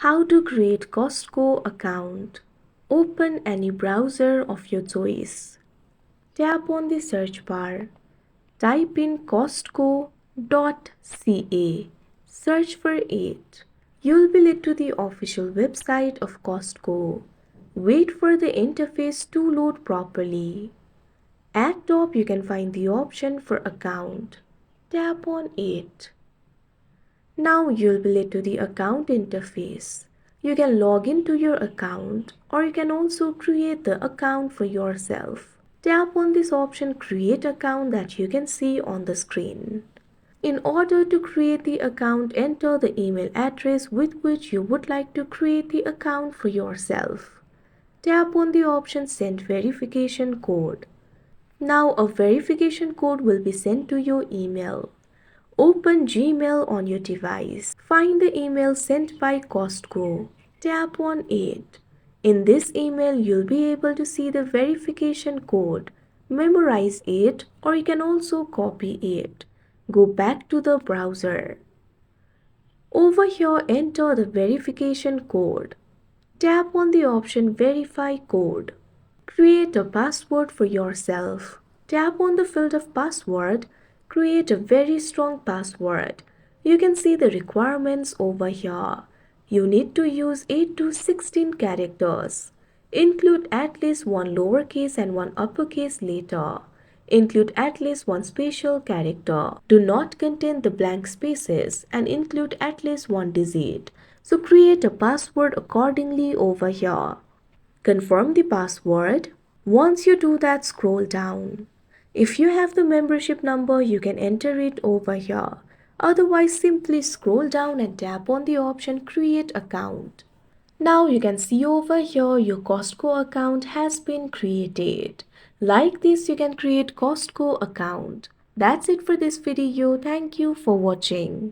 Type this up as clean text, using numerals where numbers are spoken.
How to create Costco account. Open any browser of your choice. Tap on the search bar. Type in costco.ca. Search for it. You'll be led to the official website of Costco. Wait for the interface to load properly. At top you can find the option for account. Tap on it. Now you'll be led to the account interface. You can log into your account or you can also create the account for yourself. Tap on this option create account that you can see on the screen. In order to create the account, enter the email address with which you would like to create the account for yourself. Tap on the option send verification code. Now a verification code will be sent to your email. Open Gmail on your device. Find the email sent by Costco. Tap on it. In this email, you'll be able to see the verification code. Memorize it or you can also copy it. Go back to the browser. Over here, enter the verification code. Tap on the option Verify Code. Create a password for yourself. Tap on the field of password. Create a very strong password. You can see the requirements over here. You need to use 8 to 16 characters. Include at least one lowercase and one uppercase letter. Include at least one special character. Do not contain the blank spaces and include at least one digit. So create a password accordingly over here. Confirm the password. Once you do that, scroll down. If you have the membership number, you can enter it over here. Otherwise, simply scroll down and tap on the option Create Account. Now you can see over here your Costco account has been created. Like this, you can create Costco account. That's it for this video. Thank you for watching.